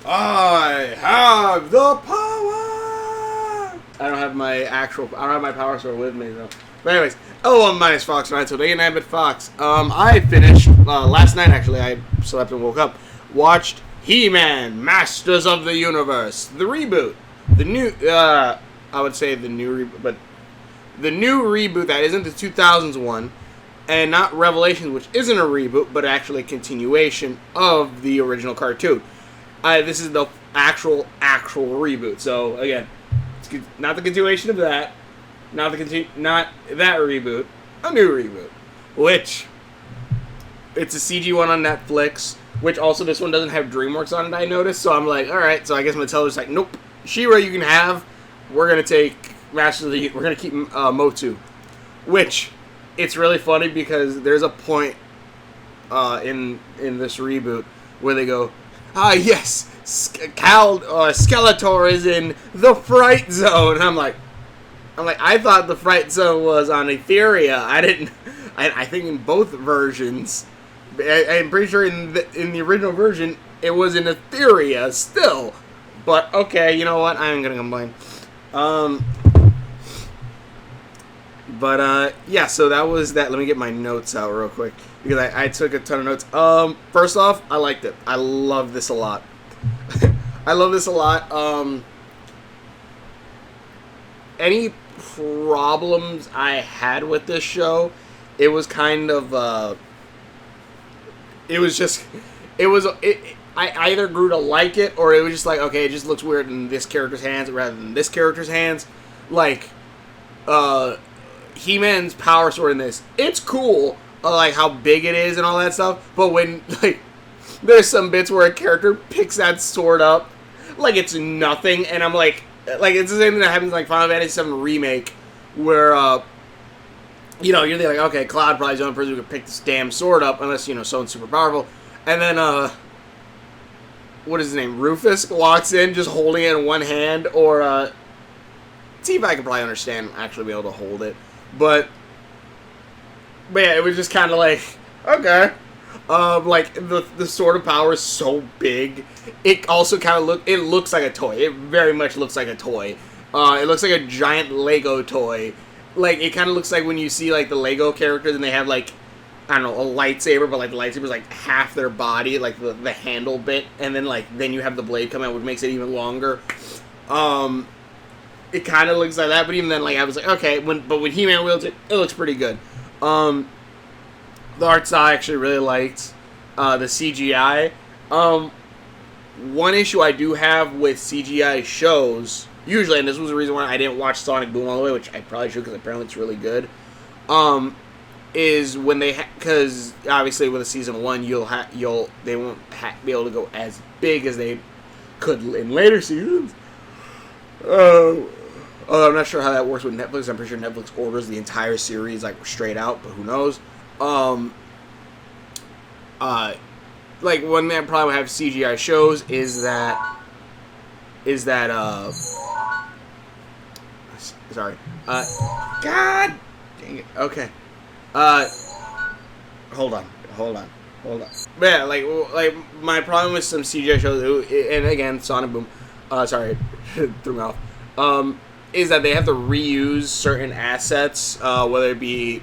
I have the power! I don't have my power sword with me, though. But anyways, hello, I'm Minus Fox, right? So, day and night, Fox. I finished, last night, actually, I slept and woke up, watched He-Man, Masters of the Universe, the reboot. The new, I would say the new reboot, but the new reboot that isn't the 2000s one, and not Revelations, which isn't a reboot, but actually a continuation of the original cartoon. This is the actual reboot. So again, it's not the continuation of that, not that reboot, a new reboot, which it's a CG one on Netflix. Which also this one doesn't have DreamWorks on it, I noticed. So I'm like, all right. So I guess Mattel's like, nope, She-Ra you can have. We're gonna take Masters of the. We're gonna keep Motu, which it's really funny because there's a point in this reboot where they go, yes, Skeletor is in the Fright Zone. And I'm like, I thought the Fright Zone was on Etheria. I didn't. I think in both versions, I'm pretty sure in the original version it was in Etheria still. But okay, you know what? I ain't gonna complain. Yeah, so that was that. Let me get my notes out real quick because I took a ton of notes. First off, I liked it. I love this a lot. I love this a lot. Any problems I had with this show, it was kind of, I either grew to like it or it was just like, okay, it just looks weird in this character's hands rather than this character's hands. Like, He-Man's power sword in this, it's cool, like how big it is and all that stuff, but when, like, there's some bits where a character picks that sword up like it's nothing, and I'm like it's the same thing that happens in like Final Fantasy VII Remake, where, you're like, okay, Cloud probably is the only person who can pick this damn sword up, unless, someone's super powerful, and then, what is his name, Rufus walks in just holding it in one hand, or, T-Vi I could probably understand actually be able to hold it. But yeah, it was just kind of like, okay. Like, the sword of power is so big. It also kind of looks like a toy. It very much looks like a toy. It looks like a giant Lego toy. Like, it kind of looks like when you see, like, the Lego characters and they have, like, I don't know, a lightsaber, but, like, the lightsaber's, like, half their body, like, the handle bit, and then, like, then you have the blade come out, which makes it even longer. It kind of looks like that, but even then, like, I was like, okay, when He-Man wields it, it looks pretty good. The art style I actually really liked. The CGI. One issue I do have with CGI shows, usually, and this was the reason why I didn't watch Sonic Boom all the way, which I probably should because apparently it's really good, is when they, because obviously with a season 1, they won't be able to go as big as they could in later seasons. Although I'm not sure how that works with Netflix. I'm pretty sure Netflix orders the entire series like straight out, but who knows? Like one thing I probably have CGI shows is that sorry. God dang it. Okay. Hold on. But yeah, like my problem with some CGI shows, and again, Sonic Boom, sorry, threw me off, is that they have to reuse certain assets, whether it be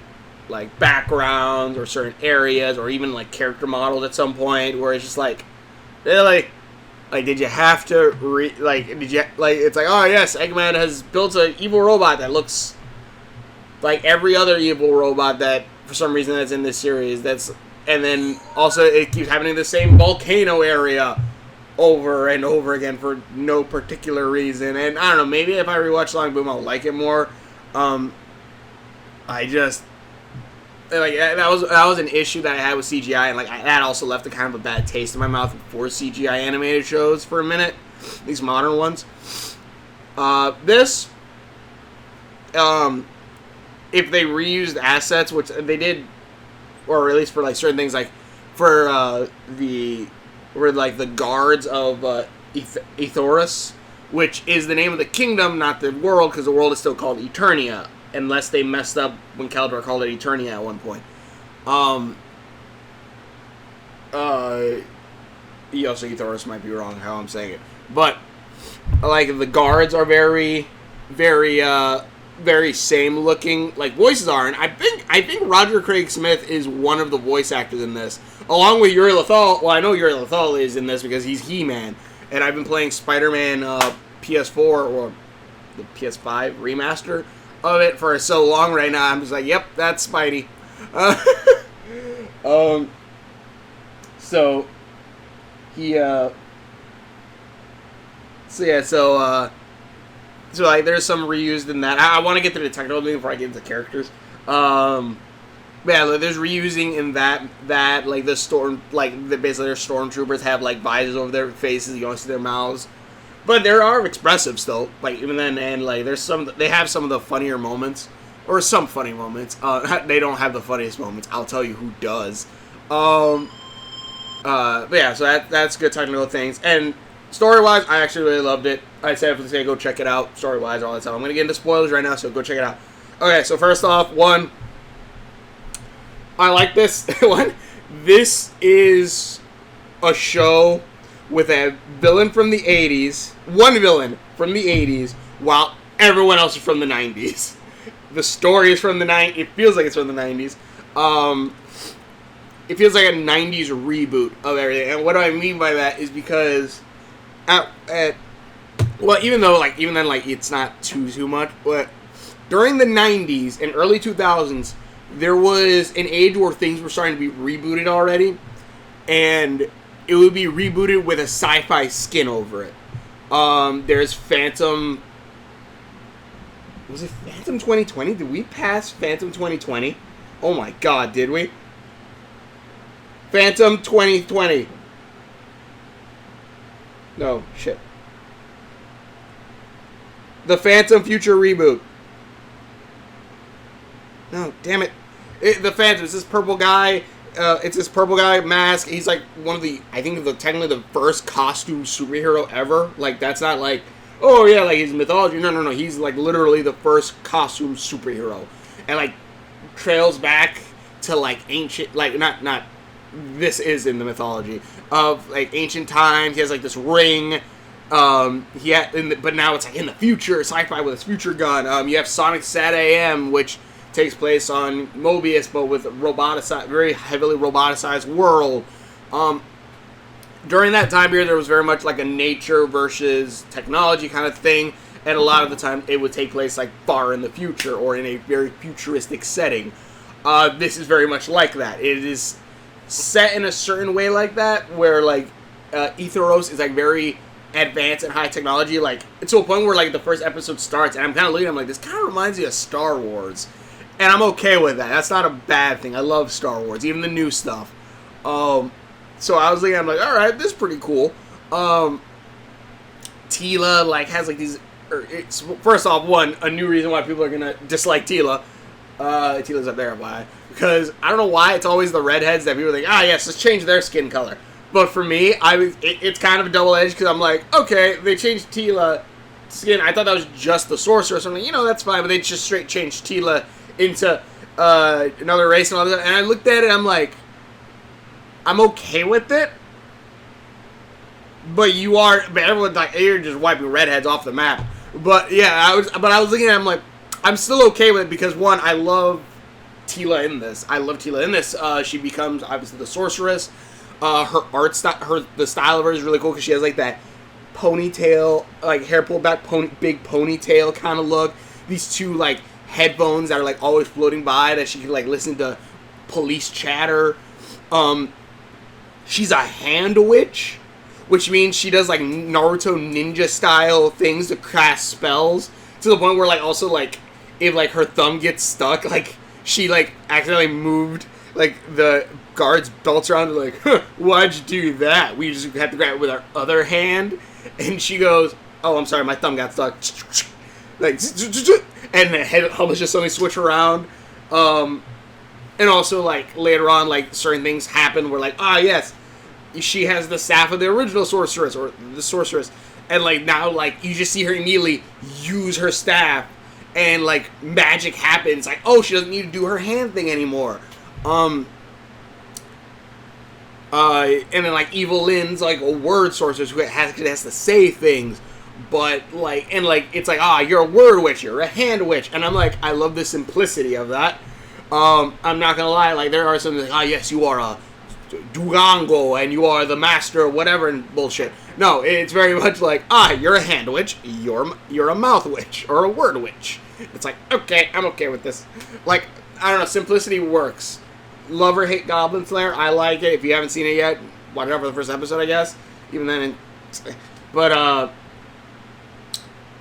like backgrounds or certain areas or even like character models at some point, where it's just like, they're like did you have to it's like, oh yes, Eggman has built an evil robot that looks like every other evil robot that for some reason that's in this series, and then also it keeps happening in the same volcano area over and over again for no particular reason. And I don't know, maybe if I rewatch Sonic Boom I'll like it more. I just like that was an issue that I had with CGI, and like that also left a kind of a bad taste in my mouth for CGI animated shows for a minute, these modern ones. This if they reused assets, which they did, or at least for like certain things, like for the guards of Etheorus, which is the name of the kingdom, not the world, because the world is still called Eternia, unless they messed up when Skeletor called it Eternia at one point. Also, Ethos might be wrong how I'm saying it, but like the guards are very, very, very same looking. Like voices are, and I think Roger Craig Smith is one of the voice actors in this, along with Yuri Lothal. Well, I know Yuri Lothal is in this because he's He-Man, and I've been playing Spider-Man PS4 or the PS5 remaster of it for so long right now. I'm just like, yep, that's Spidey. So he so like there's some reused in that. I want to get to the technical thing before I get into characters. Yeah, there's reusing in that like the storm, like basically their stormtroopers have like visors over their faces. You don't see their mouths, but they are expressive still. Like even then, and like they have some of the funnier moments, or some funny moments. They don't have the funniest moments. I'll tell you who does. But yeah, so that's good technical things. And story-wise, I actually really loved it. I definitely say go check it out, story-wise, all that stuff. I'm going to get into spoilers right now, so go check it out. Okay, so first off, one, I like this. One, this is a show with a villain from the 80s, one villain from the 80s, while everyone else is from the 90s. The story is from the 90s. It feels like it's from the 90s. It feels like a 90s reboot of everything. And what do I mean by that is because well, even then, it's not too much, but during the 90s and early 2000s, there was an age where things were starting to be rebooted already, and it would be rebooted with a sci-fi skin over it. There's Phantom... Was it Phantom 2020? Did we pass Phantom 2020? Oh my god, did we? Phantom 2020. No, shit. The Phantom Future Reboot. No, damn it. The Phantom, it's this purple guy. It's this purple guy mask. He's like one of the, I think, technically the first costume superhero ever. Like, that's not like, oh yeah, like he's mythology. No. He's like literally the first costume superhero. And like trails back to like ancient, like not this is in the mythology of like ancient times. He has like this ring. But now it's like in the future, sci-fi with his future gun. You have Sonic Sat AM, which takes place on Mobius, but with very heavily roboticized world. During that time period, there was very much like a nature versus technology kind of thing, and a lot of the time it would take place like far in the future or in a very futuristic setting. This is very much like that. It is set in a certain way like that, where like Ethos is like very advanced and high technology, like to a point where like the first episode starts, and I'm kind of looking, I'm like, this kind of reminds me of Star Wars, and I'm okay with that. That's not a bad thing. I love Star Wars, even the new stuff. So I was looking, I'm like, all right, this is pretty cool. Teela like has like these. First off, a new reason why people are gonna dislike Teela. Teela's up there, why? Because I don't know why it's always the redheads that people think, yes, let's change their skin color. But for me, it's kind of a double-edged, because I'm like, okay, they changed Teela skin. I thought that was just the sorceress. I'm like, that's fine, but they just straight changed Teela into another race and all that. And I looked at it, I'm like, I'm okay with it. But everyone's like, you're just wiping redheads off the map. But yeah, I was looking at it, I'm like, I'm still okay with it because, one, I love Teela in this. She becomes, obviously, the sorceress. Her art style, the style of her is really cool because she has, like, that ponytail, like, hair pulled back, big ponytail kind of look. These two, like, headphones that are, like, always floating by that she can, like, listen to police chatter. She's a hand witch, which means she does, like, Naruto ninja-style things to cast spells. To the point where, like, also, like, if, like, her thumb gets stuck, like, she, like, accidentally moved, like, the guard's belts around, and like, why'd you do that? We just had to grab it with our other hand. And she goes, oh, I'm sorry, my thumb got stuck. Like, and the helmets just suddenly switch around. And also, like, later on, like, certain things happen where, like, yes, she has the staff of the original sorceress, or the sorceress. And, like, now, like, you just see her immediately use her staff, and, like, magic happens. Like, oh, she doesn't need to do her hand thing anymore. And then like Evil Lynn's like a word sorceress who has to say things, but like it's like you're a word witch, you're a hand witch, and I'm like I love the simplicity of that. I'm not gonna lie, like there are some like yes you are a Durango and you are the master of whatever and bullshit. No, it's very much like you're a hand witch, you're a mouth witch or a word witch. It's like okay, I'm okay with this. Like I don't know, simplicity works. Love or hate Goblin Slayer, I like it. If you haven't seen it yet, watch out for the first episode, I guess. Even then, but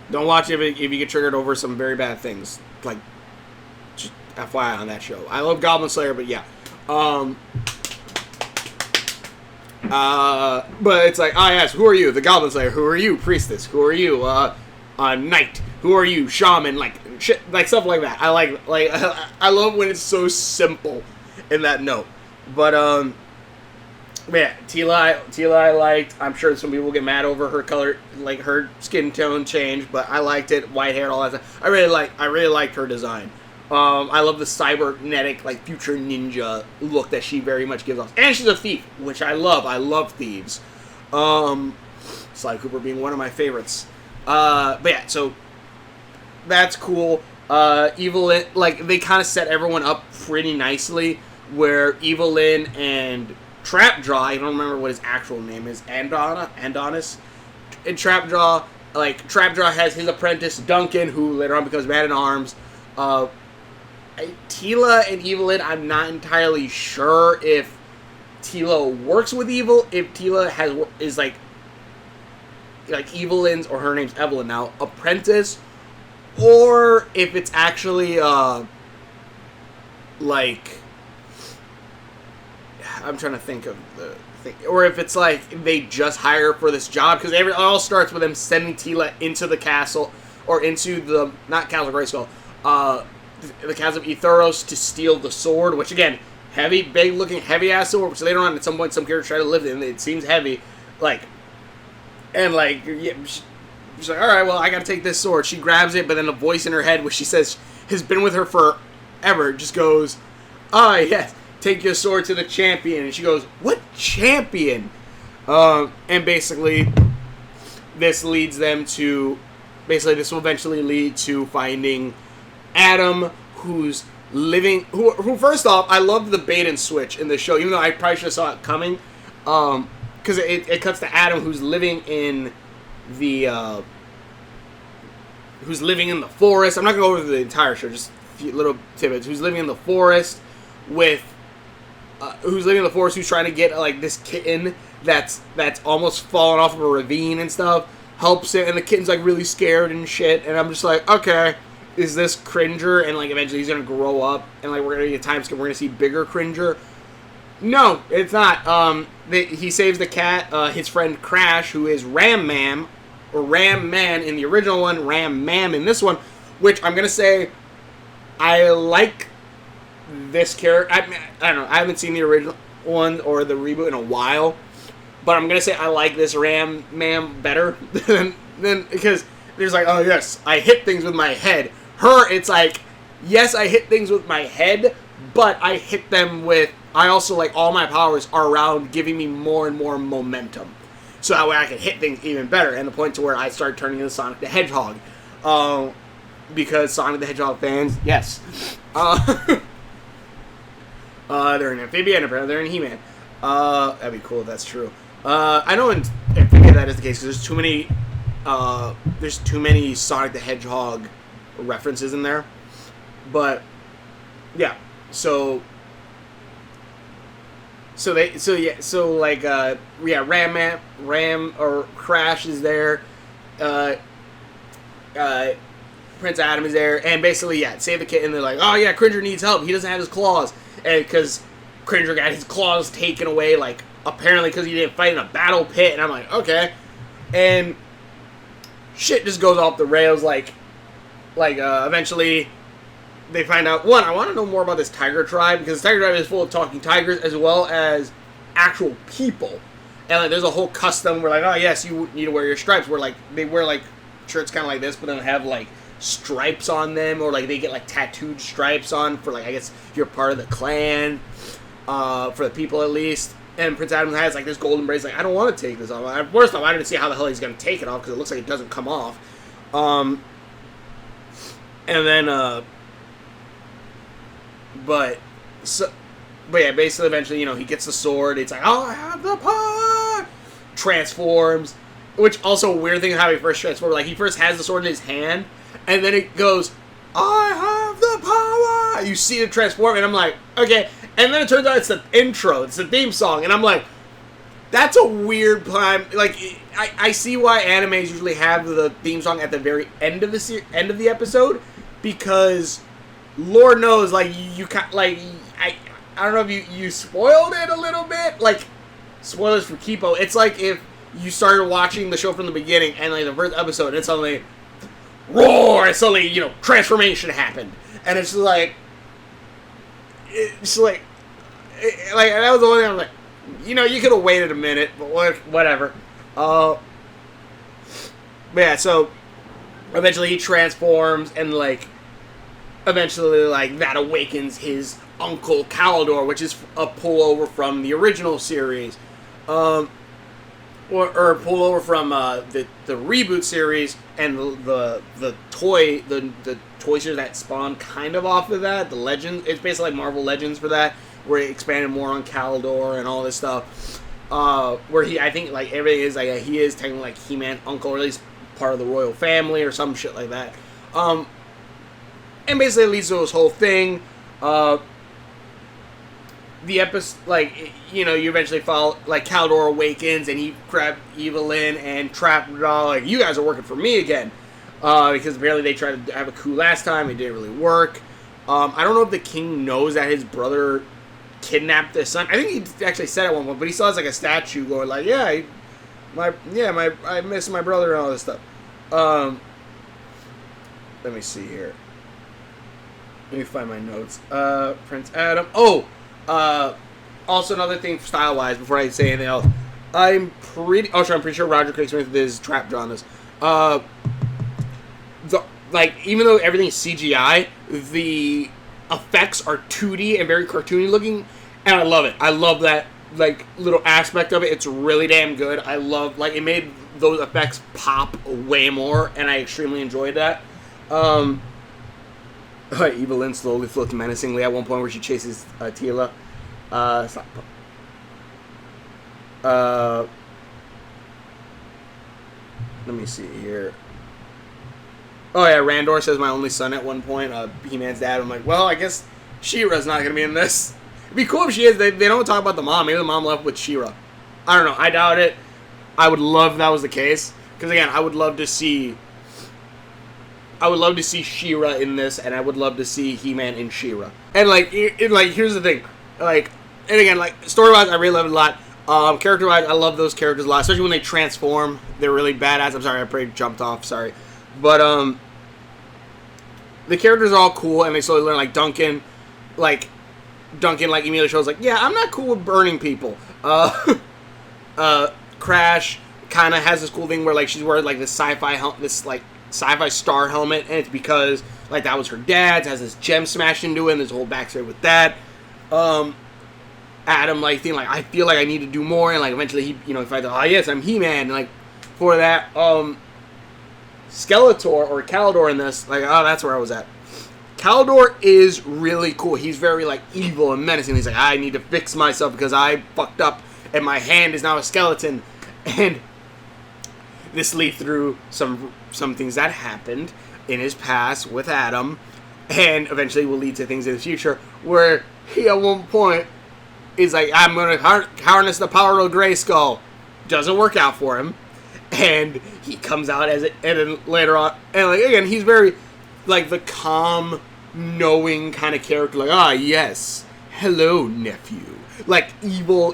don't watch it if you get triggered over some very bad things. Like, just FYI on that show. I love Goblin Slayer, but yeah. But it's like, yes, who are you? The Goblin Slayer. Who are you? Priestess. Who are you? Knight. Who are you? Shaman. Like, shit, like stuff like that. I like, I love when it's so simple in that note. But, yeah, Tila I liked. I'm sure some people get mad over her color, like her skin tone change, but I liked it. White hair, all that stuff. I really liked her design. I love the cybernetic, like future ninja look that she very much gives off. And she's a thief, which I love. I love thieves. Sly Cooper being one of my favorites. But yeah, so that's cool. Evelyn, like they kind of set everyone up pretty nicely. Where Evelyn and Trapjaw, I don't remember what his actual name is, Adonis, and Trapjaw, like Trapjaw has his apprentice Duncan, who later on becomes Man-at-Arms. Tila and Evelyn, I'm not entirely sure if Tila works with Evil, if Tila is like Evelyn's, or her name's Evelyn now, apprentice, or if it's actually like. I'm trying to think of the thing. Or if it's like they just hire for this job. Because it all starts with them sending Tila into the castle. Or into the, not Castle Grayskull, the Castle of Etheros to steal the sword. Which again, heavy, big looking, heavy ass sword. Which later on at some point some characters try to lift it. And it seems heavy. Like, and like, yeah, she's like, alright, well I gotta take this sword. She grabs it. But then a voice in her head which she says has been with her forever just goes, yes. Take your sword to the champion. And she goes, what champion? And basically, this leads them to... Basically, this will eventually lead to finding Adam, who's living... Who first off, I love the bait and switch in the show, even though I probably should have saw it coming. Because it cuts to Adam, who's living in the... who's living in the forest. I'm not going to go over the entire show, just a few little tidbits. Who's living in the forest with... who's living in the forest, who's trying to get like this kitten that's almost fallen off of a ravine and stuff, helps it, and the kitten's like really scared and shit, and I'm just like, okay, is this Cringer? And like eventually he's gonna grow up, and like we're gonna get a time skip, we're gonna see bigger Cringer. No, it's not. He saves the cat, his friend Crash, who is Ram Man in the original one, Ram Mam in this one, which I'm gonna say I like. This character, I don't know, I haven't seen the original one or the reboot in a while, but I'm gonna say I like this Ram Man better than because there's like, oh yes, I hit things with my head. Her, it's like, yes, I hit things with my head, but I hit them with, I also like all my powers are around giving me more and more momentum, so that way I can hit things even better, and the point to where I start turning into Sonic the Hedgehog, because Sonic the Hedgehog fans, yes. They're in Amphibian, they're in He-Man. That'd be cool if that's true. I know in Amphibian that is the case, because there's too many Sonic the Hedgehog references in there. But, yeah, so Ram or Crash is there, Prince Adam is there, and basically, yeah, save the kitten, they're like, oh yeah, Cringer needs help, he doesn't have his claws. And because Cringer got his claws taken away, like, apparently because he didn't fight in a battle pit, and I'm like, okay. And shit just goes off the rails, eventually they find out, one, I want to know more about this tiger tribe, because the tiger tribe is full of talking tigers, as well as actual people. And, like, there's a whole custom where, like, oh, yes, you need to wear your stripes, where, like, they wear, like, shirts kind of like this, but then have, like, stripes on them, or like they get like tattooed stripes on for like, I guess if you're part of the clan, for the people at least. And Prince Adam has like this golden bracelet. Like, I don't want to take this off. First off, I didn't see how the hell he's gonna take it off because it looks like it doesn't come off. And then, but yeah, basically, eventually, he gets the sword. It's like, oh, I have the power. Transforms, which also a weird thing how he first transforms. Like he first has the sword in his hand, and then it goes, I have the power. You see it transform, and I'm like, okay. And then it turns out it's the intro. It's the theme song, and I'm like, that's a weird plan. Like, I see why animes usually have the theme song at the very end of the end of the episode, because Lord knows, like I don't know if you spoiled it a little bit. Like, spoilers for Kipo. It's like if you started watching the show from the beginning and like the first episode, and suddenly roar, and suddenly transformation happened, and it's like that was the only thing I'm like, you could have waited a minute, but whatever. But yeah, so eventually he transforms, and eventually that awakens his uncle Skeletor, which is a pullover from the original series, or a pullover from the Reboot series, and the toy series that spawned kind of off of that. The Legends, it's basically like Marvel Legends for that, where it expanded more on Skeletor and all this stuff. Where I think everything is he is technically He-Man's uncle, or at least part of the royal family or some shit like that. And basically it leads to this whole thing. The episode, you eventually follow, Skeletor awakens, and he grabbed Evelyn and trapped it all, you guys are working for me again. Because apparently they tried to have a coup last time, it didn't really work. I don't know if the king knows that his brother kidnapped his son. I think he actually said it at one point, but he still has a statue going I miss my brother and all this stuff. Let me see here. Let me find my notes. Prince Adam. Also another thing style-wise, before I say anything else, I'm pretty sure Roger Craig Smith is trap drawing this. Even though everything's CGI, the effects are 2D and very cartoony looking, and I love it. I love that little aspect of it. It's really damn good. I love it made those effects pop way more, and I extremely enjoyed that. Evelyn slowly floats menacingly at one point where she chases Tila. Stop. Let me see here. Oh yeah, Randor says my only son at one point. He-Man's dad. I'm like, well, I guess She-Ra's not gonna be in this. It'd be cool if she is. They don't talk about the mom. Maybe the mom left with She-Ra. I don't know. I doubt it. I would love if that was the case. Because again, I would love to see She-Ra in this, and I would love to see He-Man in She-Ra. And here's the thing. And again, story-wise, I really love it a lot. Character-wise, I love those characters a lot, especially when they transform. They're really badass. I'm sorry, I pretty jumped off. Sorry. But, the characters are all cool, and they slowly learn, Duncan, immediately shows, yeah, I'm not cool with burning people. Crash kind of has this cool thing where, she's wearing, this sci-fi star helmet, and it's because, that was her dad's, has this gem smashed into it, and there's a whole backstory with that. Adam, thinking, I feel like I need to do more, and, eventually he, he finds out, yes, I'm He-Man, and, for that, Skeletor, or Skeletor in this, that's where I was at. Skeletor is really cool. He's very, evil and menacing. He's I need to fix myself because I fucked up, and my hand is now a skeleton. And this leads through some things that happened in his past with Adam, and eventually will lead to things in the future, where he, at one point, is I'm going to harness the power of Grayskull. Doesn't work out for him. And he comes out as it, and then later on, and again, he's very, the calm, knowing kind of character, yes, hello, nephew. Evil,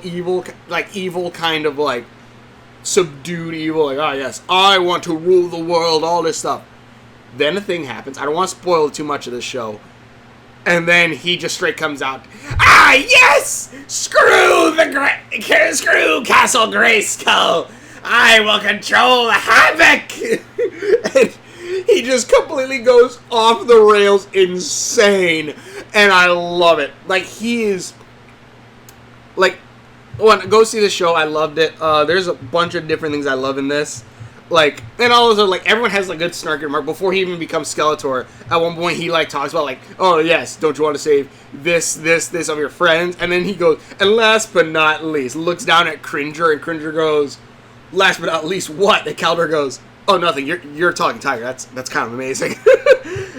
kind of, subdued evil, yes, I want to rule the world, all this stuff. Then a thing happens. I don't want to spoil too much of this show. And then he just straight comes out, yes! Screw Castle Grayskull! I will control the havoc! And he just completely goes off the rails insane. And I love it. He is... go see the show. I loved it. There's a bunch of different things I love in this. Like, and also, like, everyone has a good snarky remark. Before he even becomes Skeletor, at one point he, like, talks about, like, oh, yes, don't you want to save this of your friends? And then he goes, and last but not least, looks down at Cringer, and Cringer goes, last but not least, what? And Skeletor goes, oh, nothing, you're a talking tiger. That's kind of amazing.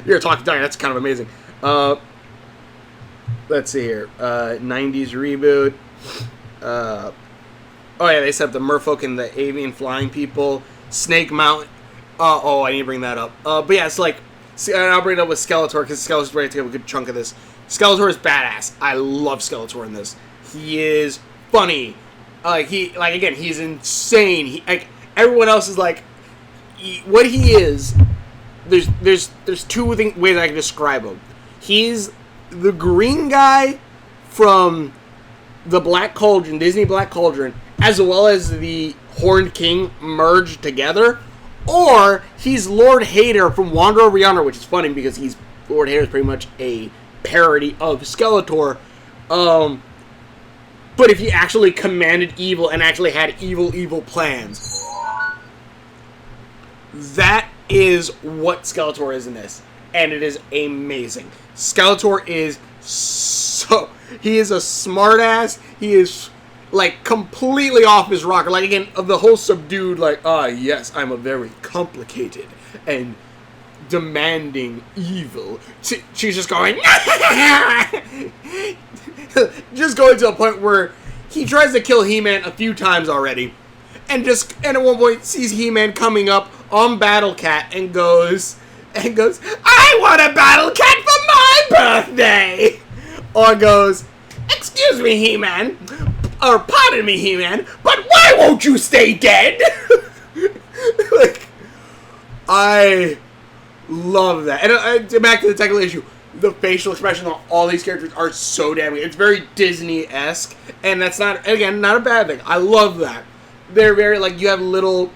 You're a talking tiger. That's kind of amazing. Let's see here. 90s reboot. Oh, yeah, they set up the merfolk and the avian flying people. Snake Mountain. I need to bring that up. But yeah, it's like, and I'll bring it up with Skeletor because Skeletor's ready to take a good chunk of this. Skeletor is badass. I love Skeletor in this. He is funny. Again, he's insane. Everyone else is like, what he is. There's two ways I can describe him. He's the green guy from the Black Cauldron, Disney Black Cauldron, as well as the Horned King merged together, or he's Lord Hater from Wander Over Yonder, which is funny because Lord Hater is pretty much a parody of Skeletor. But if he actually commanded evil and actually had evil plans, that is what Skeletor is in this, and it is amazing. Skeletor is he is a smartass. He is, like, completely off his rocker. Like, again, of the whole subdued, like, yes, I'm a very complicated and demanding evil. She's just going, just going to a point where he tries to kill He-Man a few times already. And at one point sees He-Man coming up on Battle Cat and goes, I want a Battle Cat for my birthday! Or goes, excuse me, He-Man, or pardon me, He-Man, but why won't you stay dead? Like, I love that. And back to the technical issue, the facial expression on all these characters are so damn good. It's very Disney-esque, and that's not, again, not a bad thing. I love that. They're very, like, you have little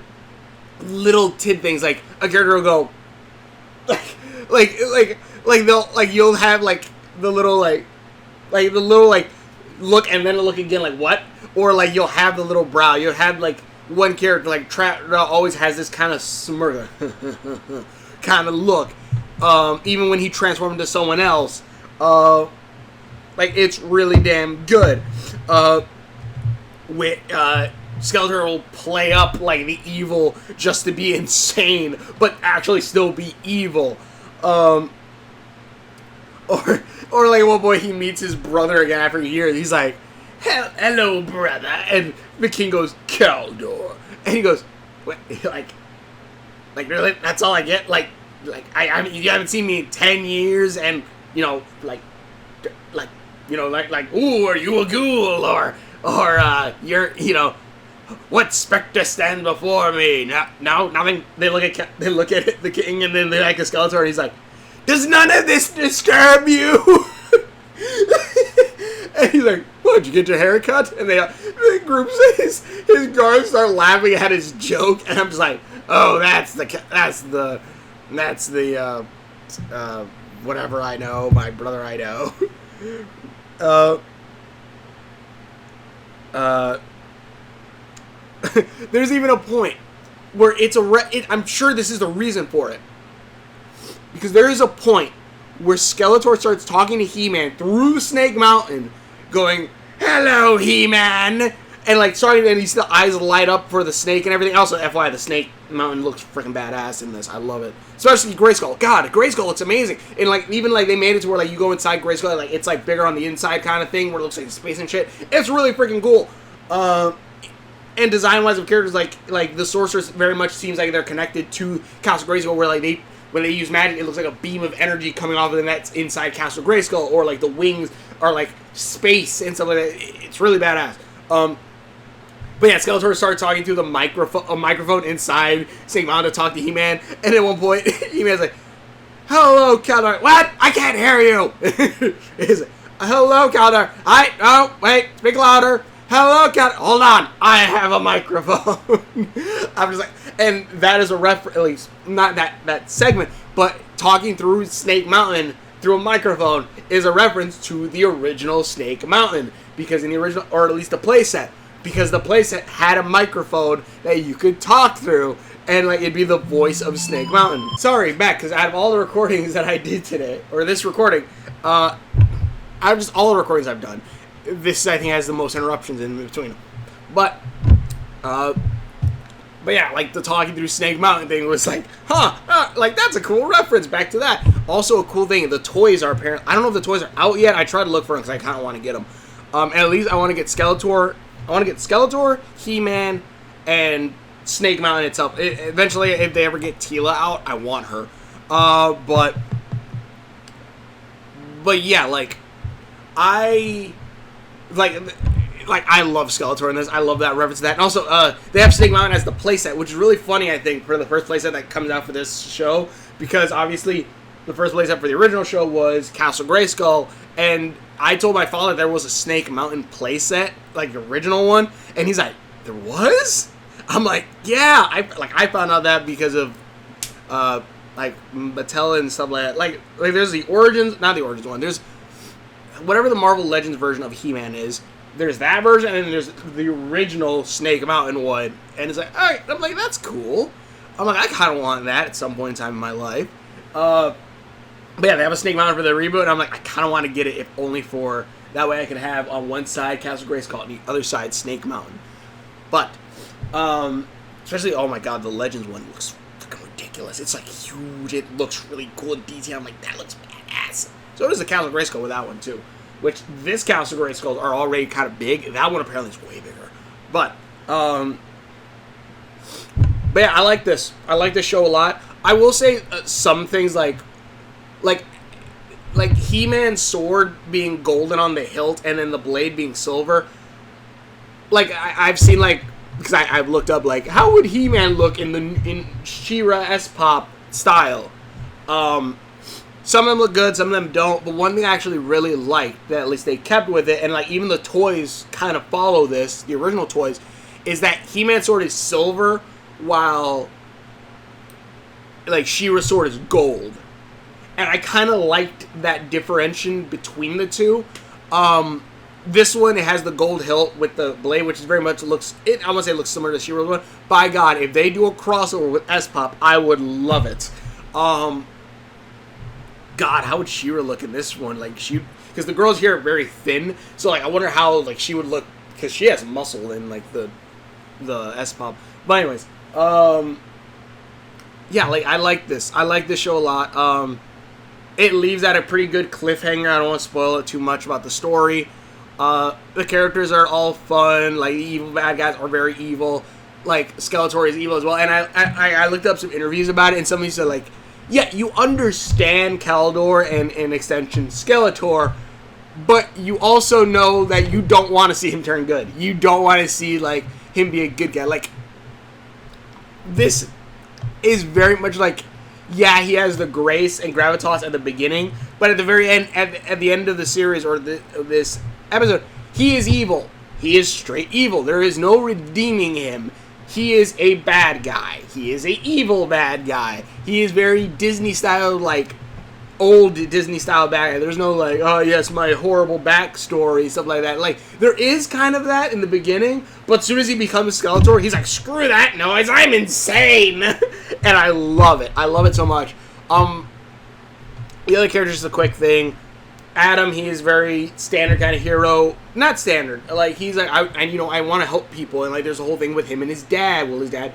tid things, like, a character will go, you'll have, like, the little look and then look again, like, what? Or, like, you'll have the little brow. You'll have, like, one character, like, always has this kind of smirk kind of look. Even when he transforms into someone else. Like, it's really damn good. Skeletor will play up, like, the evil just to be insane, but actually still be evil. Or like, one boy, he meets his brother again after years. He's like, hello, brother. And the king goes, Kaldor. And he goes, what? Like, really? That's all I get? Like, I mean, you haven't seen me in 10 years, and, you know, like, ooh, are you a ghoul? Or you're, you know, what specter stands before me? No, nothing. They look at the king, and then they like a Skeletor, and he's like, does none of this disturb you? And he's like, what, did you get your hair cut? And the group says, his guards start laughing at his joke, and I'm just like, oh, that's the whatever I know, my brother I know. There's even a point where it's I'm sure this is the reason for it. Because there is a point where Skeletor starts talking to He-Man through the Snake Mountain, going, hello, He-Man! And, like, and you see the eyes light up for the snake and everything. Also, FYI, the Snake Mountain looks freaking badass in this. I love it. Especially Grayskull. God, Grayskull looks amazing. And, like, even, like, they made it to where, like, you go inside Grayskull, like, it's, like, bigger on the inside kind of thing, where it looks like space and shit. It's really freaking cool. And design-wise of characters, like, the Sorceress very much seems like they're connected to Castle Grayskull, where, like, when they use magic, it looks like a beam of energy coming off of them that's inside Castle Grayskull, or, like, the wings are, like, space and stuff like that. It's really badass. But yeah, Skeletor started talking through a microphone inside Snake Mountain to talk to He-Man, and at one point, He-Man's like, hello, Kaldor. What? I can't hear you. He's like, hello, Kaldor. Oh, wait, speak louder. Hello, Kaldor. Hold on. I have a microphone. I'm just like, and that is a reference, at least, not that segment, but talking through Snake Mountain through a microphone is a reference to the original Snake Mountain, because in the original, or at least the playset, because the playset had a microphone that you could talk through, and like it'd be the voice of Snake Mountain. Sorry, Matt, because out of all the recordings that I did today, or this recording, out of just all the recordings I've done, this I think has the most interruptions in between them. But yeah, like the talking through Snake Mountain thing was like, like that's a cool reference back to that. Also a cool thing, the toys are apparently, I don't know if the toys are out yet. I tried to look for them because I kind of want to get them. And at least I want to get Skeletor. I want to get Skeletor, He-Man, and Snake Mountain itself. Eventually, if they ever get Teela out, I want her. But yeah, like I love Skeletor in this. I love that reference to that. And also, they have Snake Mountain as the playset, which is really funny, I think, for the first playset that comes out for this show. Because, obviously, the first playset for the original show was Castle Grayskull. And I told my father there was a Snake Mountain playset, like the original one. And he's like, there was? I'm like, yeah. I found out that because of, like, Mattel and stuff like that. Like there's the Origins, not the Origins one. There's whatever the Marvel Legends version of He-Man is. There's that version, and then there's the original Snake Mountain one. And it's like, all right. I'm like, that's cool. I'm like, I kind of want that at some point in time in my life. But yeah, they have a Snake Mountain for the reboot, and I'm like, I kind of want to get it, if only for, that way I can have on one side Castle Grayskull, and the other side Snake Mountain. But, especially, oh my god, the Legends one looks fucking ridiculous. It's like huge, it looks really cool in detail. I'm like, that looks badass. So does the Castle Grayskull with that one, too. Which, this Castle Grayskulls are already kind of big. That one apparently is way bigger. But yeah, I like this. I like this show a lot. I will say some things like He-Man's sword being golden on the hilt and then the blade being silver. Like, I've seen, like, because I've looked up, like, how would He-Man look in She-Ra S-Pop style? Some of them look good, some of them don't, but one thing I actually really liked, that at least they kept with it, and like even the toys kind of follow this, the original toys, is that He-Man's sword is silver, while like She-Ra's sword is gold. And I kind of liked that differentiation between the two. This one, it has the gold hilt with the blade, which is very much looks, I want to say it looks similar to She-Ra's one. By God, if they do a crossover with S-Pop, I would love it. God, how would She-Ra look in this one? Like, because the girls here are very thin, so like I wonder how like she would look, because she has muscle in like the S-Pop. But anyways, yeah, like I like this. I like this show a lot. It leaves at a pretty good cliffhanger. I don't want to spoil it too much about the story. The characters are all fun. Like, the evil bad guys are very evil. Like, Skeletor is evil as well. And I looked up some interviews about it, and somebody said, like, yeah, you understand Caldor and, in extension, Skeletor, but you also know that you don't want to see him turn good. You don't want to see, like, him be a good guy. Like, this is very much like, yeah, he has the grace and gravitas at the beginning, but at the very end, at the end of the series, or this episode, he is evil. He is straight evil. There is no redeeming him. He is a bad guy. He is a evil bad guy. He is very Disney-style, like, old Disney-style bad guy. There's no, like, oh, yes, my horrible backstory, stuff like that. Like, there is kind of that in the beginning, but as soon as he becomes Skeletor, he's like, screw that noise, I'm insane! And I love it. I love it so much. The other character is a quick thing. Adam, he is very standard kind of hero. Not standard. Like, he's like, I want to help people. And, like, there's a whole thing with him and his dad. Will his dad,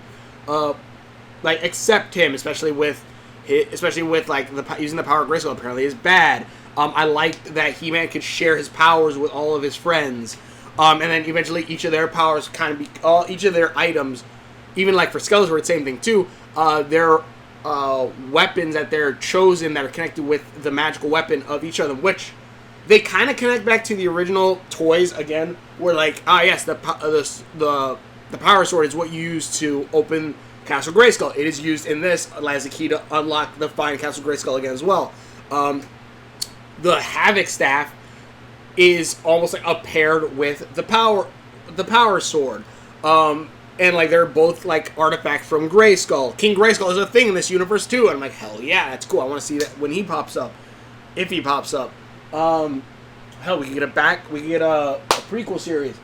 like, accept him, especially with, like, using the power of Grayskull apparently is bad. I liked that He-Man could share his powers with all of his friends. And then eventually each of their powers kind of each of their items, even, like, for Skeletor, it's the same thing, too. Their weapons that they're chosen that are connected with the magical weapon of each of them, which they kind of connect back to the original toys again, where like, yes, the power sword is what you use to open Castle Grayskull. It is used in this as a key to unlock the Fine Castle Grayskull again as well. The Havoc staff is almost like paired with the power sword. And, like, they're both, like, artifacts from Grayskull. King Grayskull is a thing in this universe, too. And I'm like, hell yeah, that's cool. I want to see that when he pops up. if he pops up. Hell, we could get we could get a prequel series.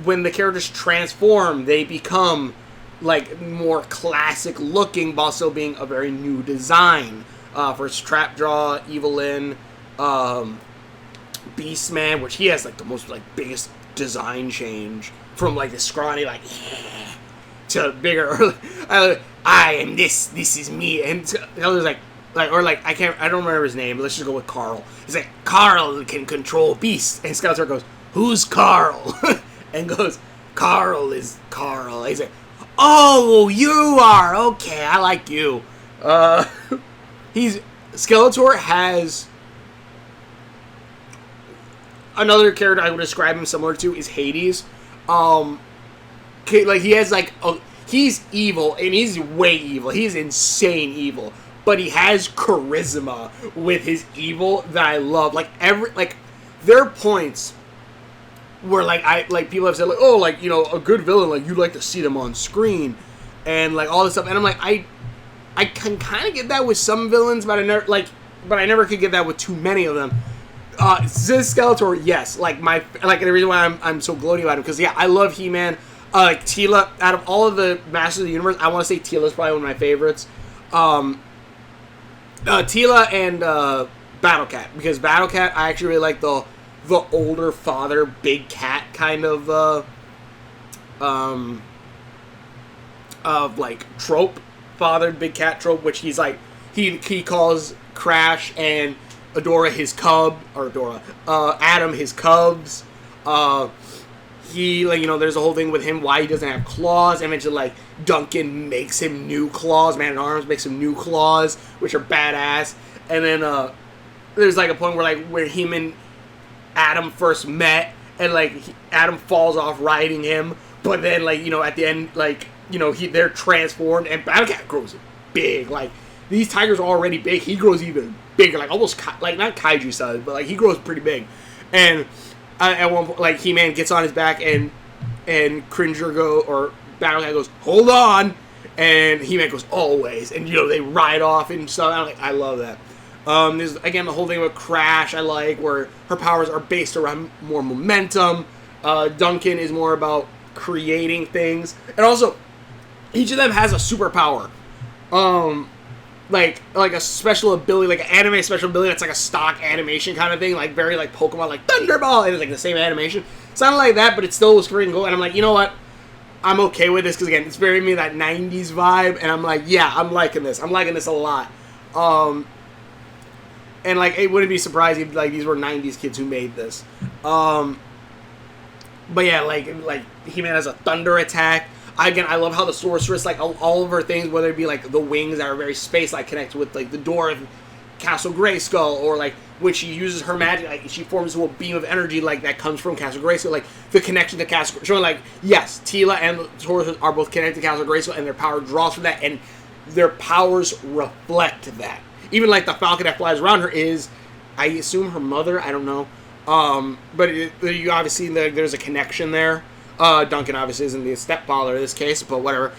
When the characters transform, they become like more classic looking, but also being a very new design. For Trapjaw, Evelyn, Beastman, which he has like the most like biggest design change from like the scrawny like to bigger. I am this. This is me. And the other's like or like I don't remember his name. But let's just go with Carl. He's like, Carl can control beasts, and Skeletor goes, "Who's Carl?" and goes, "Carl is Carl." He's like, "Oh, you are okay. I like you." Skeletor has another character I would describe him similar to is Hades. Like he has like he's evil and he's way evil. He's insane evil, but he has charisma with his evil that I love. Like there are points where like people have said like, oh, like, you know, a good villain, like you'd like to see them on screen and like all this stuff, and I'm like I can kind of get that with some villains, but I never could get that with too many of them. Skeletor, yes, like the reason why I'm so gloating about him, because yeah, I love He-Man. Like Teela, out of all of the Masters of the Universe, I want to say Teela's probably one of my favorites. Teela and Battle Cat, because Battle Cat I actually really like the older father big cat kind of like trope. Fathered big cat trope, which he's like he calls Crash and Adora his cub, or Adam his cubs. He, like, you know, there's a whole thing with him why he doesn't have claws, and eventually like Duncan makes him new claws. Man at Arms makes him new claws, which are badass. And then there's like a point where him and Adam first met, and like Adam falls off riding him, but then like, you know, at the end, like, you know, they're transformed, and Battle Cat grows big. Like, these tigers are already big. He grows even bigger, like almost like not kaiju size, but like he grows pretty big. And at one point, like He-Man gets on his back, and Battle Cat goes, "Hold on," and He-Man goes, "Always," and you know, they ride off and stuff. I love that. There's again the whole thing with Crash. I like where her powers are based around more momentum. Duncan is more about creating things, and also each of them has a superpower. Like a special ability, like an anime special ability that's like a stock animation kind of thing, like very like Pokemon, like Thunderball, and it's like the same animation. Sounded like that, but it still was freaking cool. And I'm like, you know what? I'm okay with this, because again, it's very me, that 90s vibe, and I'm like, yeah, I'm liking this. I'm liking this a lot. And like, it wouldn't be surprising if like these were 90s kids who made this. But yeah, like He-Man has a thunder attack. Again, I love how the sorceress, like all of her things, whether it be like the wings that are very space-like, connect with like the door of Castle Grayskull, or like when she uses her magic, like she forms into a beam of energy like that comes from Castle Grayskull, like the connection to Castle, showing like, yes, Teela and the sorceress are both connected to Castle Grayskull, and their power draws from that, and their powers reflect that. Even like the falcon that flies around her is, I assume, her mother. I don't know, but you obviously there's a connection there. Duncan obviously isn't the stepfather in this case, but whatever.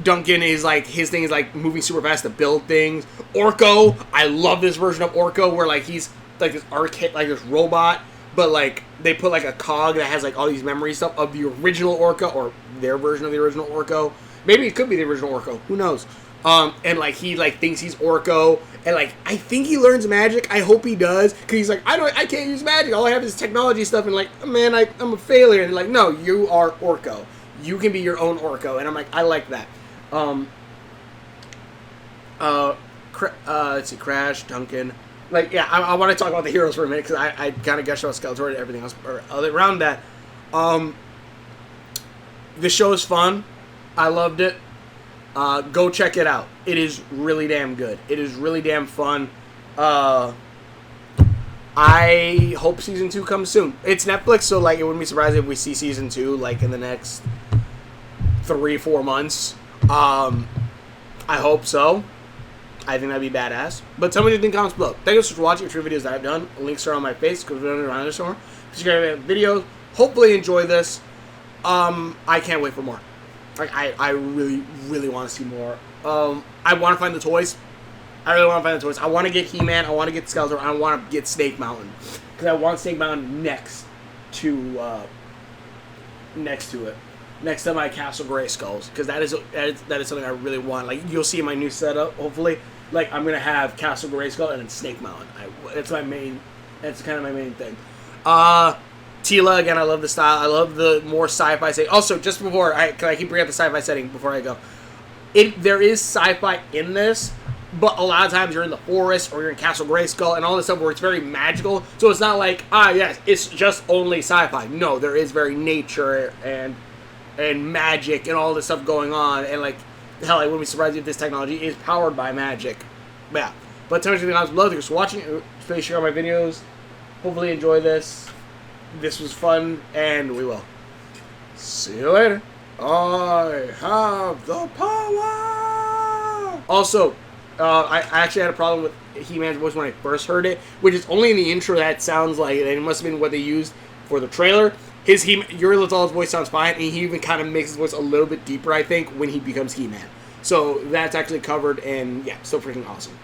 Duncan is like, his thing is like moving super fast to build things. Orko, I love this version of Orko where like he's like this arcade, like this robot, but like they put like a cog that has like all these memory stuff of the original Orko, or their version of the original Orko. Maybe it could be the original Orko. Who knows? And like he like thinks he's Orko, and like I think he learns magic. I hope he does, because he's like, I can't use magic. All I have is technology stuff, and like, man, I'm a failure. And they're like, no, you are Orko. You can be your own Orko. And I'm like, I like that. Let's see, Crash, Duncan. Like, yeah, I want to talk about the heroes for a minute, because I kind of gushed about Skeletor and everything else around that. The show is fun. I loved it. Go check it out. It is really damn good. It is really damn fun. I hope season 2 comes soon. It's Netflix, so like it wouldn't be surprising if we see season 2 like in the next 3-4 months. I hope so. I think that'd be badass. But tell me what you think in the comments below. Thank you so much for watching. For videos that I've done, links are on my face, because we're around there somewhere. Subscribe to videos. Hopefully enjoy this. I can't wait for more. Like, I really, really want to see more. I want to find the toys. I really want to find the toys. I want to get He-Man. I want to get Skeletor. I want to get Snake Mountain because I want Snake Mountain next to it, next to my Castle Grayskulls, because that is something I really want. Like, you'll see in my new setup, hopefully. Like, I'm gonna have Castle Grayskull and then Snake Mountain. It's my main. That's kind of my main thing. Tila, again, I love the style. I love the more sci-fi setting. Also, just before can I keep bringing up the sci-fi setting before I go? There is sci-fi in this, but a lot of times you're in the forest or you're in Castle Grayskull and all this stuff where it's very magical. So it's not like, yes, it's just only sci-fi. No, there is very nature and magic and all this stuff going on. And like, hell, I wouldn't be surprised if this technology is powered by magic. But yeah. But tell me anything else below. Thanks for watching. Please share my videos. Hopefully enjoy this. This was fun, and we will see you later. I have the power! Also, I actually had a problem with He-Man's voice when I first heard it, which is only in the intro that it sounds like, and it must have been what they used for the trailer. Yuri Lothall's voice sounds fine, and he even kind of makes his voice a little bit deeper, I think, when he becomes He-Man. So that's actually covered, and yeah, so freaking awesome.